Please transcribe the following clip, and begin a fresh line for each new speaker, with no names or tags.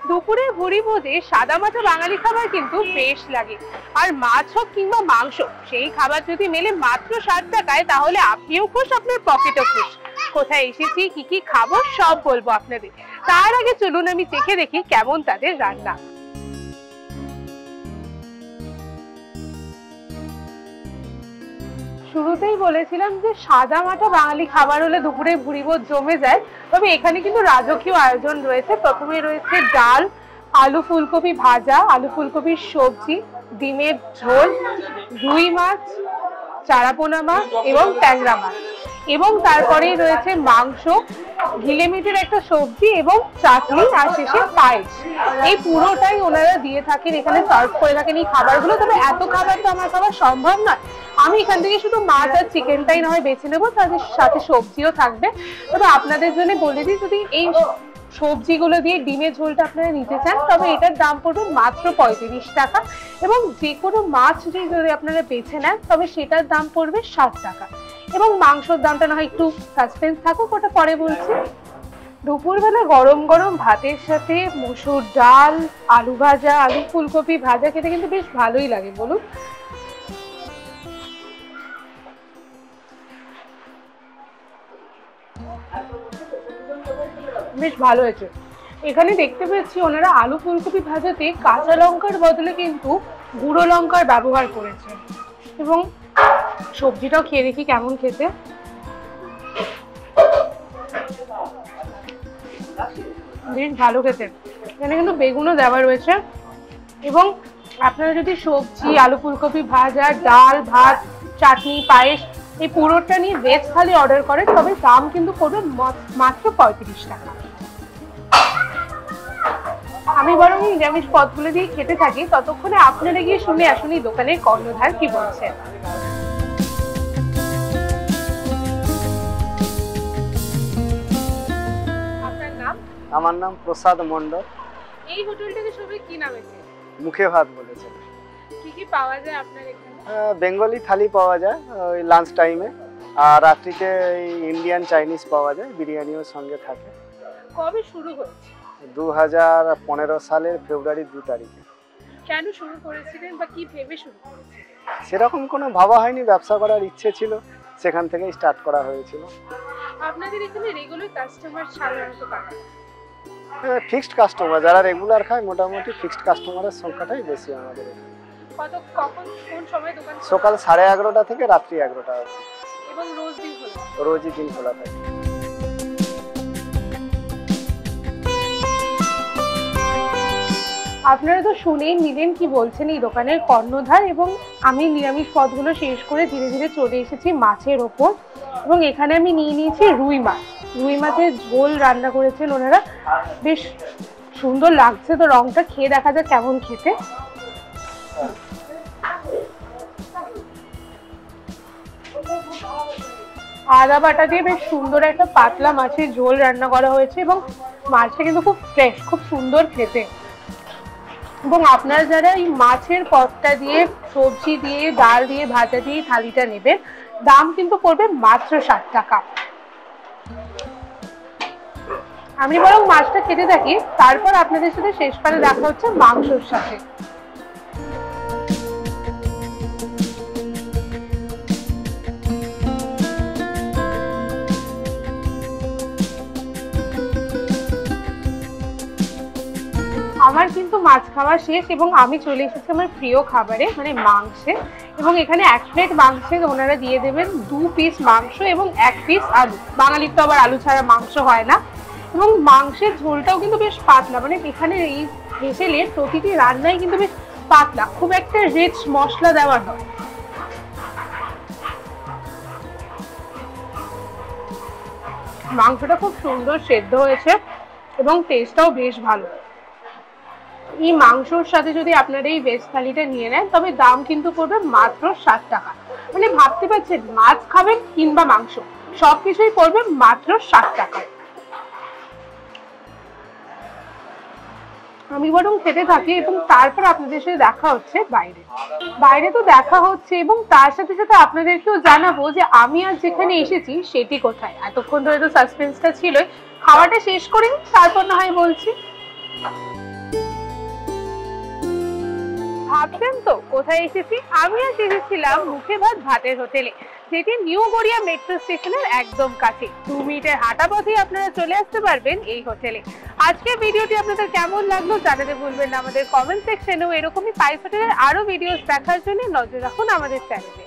দুপুরে ভুরি ভোজে সাদামাটা বাঙালি খাবার কিন্তু বেশ লাগে। আর মাছ হোক কিংবা মাংস, সেই খাবার যদি মেলে মাত্র 60 টাকায়, তাহলে আপনিও খুশ, আপনার পকেটও খুশ। কোথায় এসেছি, কি কি খাবো, সব বলবো আপনাদের। তার আগে চলুন আমি চেখে দেখি কেমন তাদের রান্না। শুরুতেই বলেছিলাম যে সাদামাটা বাঙালি খাবার হলে দুপুরে ভুরি ভোজ জমে যায়। তবে এখানে কিন্তু রাজকীয় আয়োজন রয়েছে। প্রথমে রয়েছে ডাল, আলু ফুলকপি ভাজা, আলু ফুলকপির সবজি, ডিমের ঝোল, রুই মাছ, চারাপোনা মাছ এবং ট্যাংরা মাছ, এবং তারপরেই রয়েছে মাংস, ঘিলেমিটের একটা সবজি এবং চাটনি, আর শেষে পায়েস। এই পুরোটাই ওনারা দিয়ে থাকেন, এখানে সার্ভ করে থাকেন এই খাবারগুলো। তবে এত খাবার তো আমার খাওয়া সম্ভব নয়। আমি এখান থেকে শুধু মাছ আর চিকেনটাই না হয় বেছে নেবো, তাদের সাথে সবজিও থাকবে। তবে আপনাদের জন্য বলে দিই, যদি এই সবজিগুলো দিয়ে ডিমের ঝোলটা আপনারা নিতে চান, তবে এটার দাম পড়বে মাত্র 35 টাকা। এবং যে কোনো মাছ যদি আপনারা বেছে নেন, তবে সেটার দাম পড়বে 60 টাকা। এবং মাংসর দামটা না হয় একটু সাসপেন্স থাকুক, ওটা পরে বলছি। দুপুরবেলা গরম গরম ভাতের সাথে মসুর ডাল, আলু ভাজা, আলু ফুলকপি ভাজা খেতে কিন্তু বেশ ভালোই লাগে, বলুন। বেশ ভালো হয়েছে। এখানে দেখতে পাচ্ছি ওনারা আলু ফুলকপি ভাজাতে কাঁচা লঙ্কার বদলে কিন্তু গুঁড়ো লঙ্কার ব্যবহার করেছে। এবং সবজিটাও খেয়ে দেখি কেমন খেতে। বেশ ভালো খেতে। এখানে কিন্তু বেগুনও দেওয়া রয়েছে। এবং আপনারা যদি সবজি, আলু ফুলকপি ভাজা, ডাল, ভাত, চাটনি, পায়েস এই পুরোটা নিয়ে ভেজ থালি অর্ডার করেন, তবে দাম কিন্তু পড়বে মাত্র 35 টাকা। আমি বরং নিরামিষ পদগুলো দিয়ে খেতে থাকি, ততক্ষণে আপনারা গিয়ে শুনে আসুন এই দোকানের কর্ণধার কি বলছে। আপনার নাম?
আমার নাম প্রসাদ মণ্ডল।
এই হোটেলটাকে সবাই কি নামে চেনে?
মুখে ভাত বলেছে।
কি কি পাওয়া যায় আপনার এখানে?
বেঙ্গলি থালি পাওয়া যায় ওই লাঞ্চ টাইমে, আর রাত্রিতে ইন্ডিয়ান চাইনিজ পাওয়া যায়, বিরিয়ানিও সঙ্গে থাকে।
কবে শুরু হচ্ছে?
2015 সালের ফেব্রুয়ারি 2 তারিখে।
কেন শুরু করেছিলেন বা কি ভেবে শুরু করেছিলেন?
সেরকম কোনো ভাবা হয়নি, ব্যবসা করার ইচ্ছে ছিল, সেখান থেকেই স্টার্ট করা হয়েছিল।
আপনাদের এখানে রেগুলার কাস্টমার সাধারণত কারা?
ফিক্সড কাস্টমার যারা রেগুলার খায়, মোটামুটি ফিক্সড কাস্টমারের সংখ্যাটাই বেশি আমাদের এখানে।
কখন কোন সময় দোকান?
সকাল 11:30 থেকে রাত্রি 11টা অবধি।
এবং রোজ দিন খোলা?
রোজই দিন খোলা থাকে।
আপনারা তো শুনেই নিলেন কি বলছেন এই দোকানের কর্ণধার। এবং আমি নিরামিষ পদগুলো শেষ করে ধীরে ধীরে চলে এসেছি মাছের ওপর। এবং এখানে আমি নিয়ে নিয়েছি রুই মাছ। রুই মাছের ঝোল রান্না করেছেন ওনারা, বেশ সুন্দর লাগছে। তো রংটা খেয়ে দেখা যাক কেমন খেতে। আদা বাটা দিয়ে বেশ সুন্দর একটা পাতলা মাছের ঝোল রান্না করা হয়েছে। এবং মাছটা কিন্তু খুব ফ্রেশ, খুব সুন্দর খেতে। এবং আপনারা যারা এই মাছের পদটা দিয়ে, সবজি দিয়ে, ডাল দিয়ে, ভাজা দিয়ে থালিটা নেবেন, দাম কিন্তু পড়বে মাত্র 60 টাকা। আমি বরং মাছটা খেতে থাকি, তারপর আপনাদের সাথে শেষকালে দেখা হচ্ছে মাংসর সাথে। আমার কিন্তু মাছ খাওয়া শেষ এবং আমি চলে এসেছি আমার প্রিয় খাবারে, মানে মাংসে। এবং এখানে 1 প্লেট মাংসে ওনারা দিয়ে দেবেন 2 পিস মাংস এবং 1 পিস আলু। বাঙালির তো আবার আলু ছাড়া মাংস হয় না। এবং মাংসের ঝোলটাও কিন্তু বেশ পাতলা, মানে এখানে এই হোটেলের প্রতিটি রান্নাই কিন্তু বেশ পাতলা, খুব একটা রিচ মশলা দেওয়া নয়। মাংসটা খুব সুন্দর সেদ্ধ হয়েছে এবং টেস্টটাও বেশ ভালো। এই মাংসর সাথে যদি আপনারা এই ভেজ থালিটা নিয়ে নেন, তবে দাম কিন্তু পড়বে মাত্র 60 টাকা। মানে ভাবতে পারছেন, মাছ খাবেন কিংবা মাংস, সবকিছুই পড়বে মাত্র 60 টাকা। আমি বরং খেতে থাকি এবং তারপর আপনাদের সাথে দেখা হচ্ছে বাইরে। বাইরে তো দেখা হচ্ছে এবং তার সাথে সাথে আপনাদেরকেও জানাবো যে আমি আজ যেখানে এসেছি সেটি কোথায়। এতক্ষণ ধরে তো সাসপেন্সটা ছিল, খাওয়াটা শেষ করি তারপর না হয় বলছি। ভাবছেন তো কোথায় এসেছি? আমি আজ এসেছিলাম মুখে ভাত ভাতের হোটেলে, যেটি নিউ গড়িয়া মেট্রো স্টেশনের একদম কাছে। 2 মিনিটের হাঁটা পথেই আপনারা চলে আসতে পারবেন এই হোটেলে। আজকের ভিডিওটি আপনাদের কেমন লাগলো জানাতে ভুলবেন না। আমাদের কমেন্ট সেকশনেও এরকমই স্পাইস হোটেলের আরো ভিডিওস দেখার জন্য নজর রাখুন আমাদের চ্যানেলে।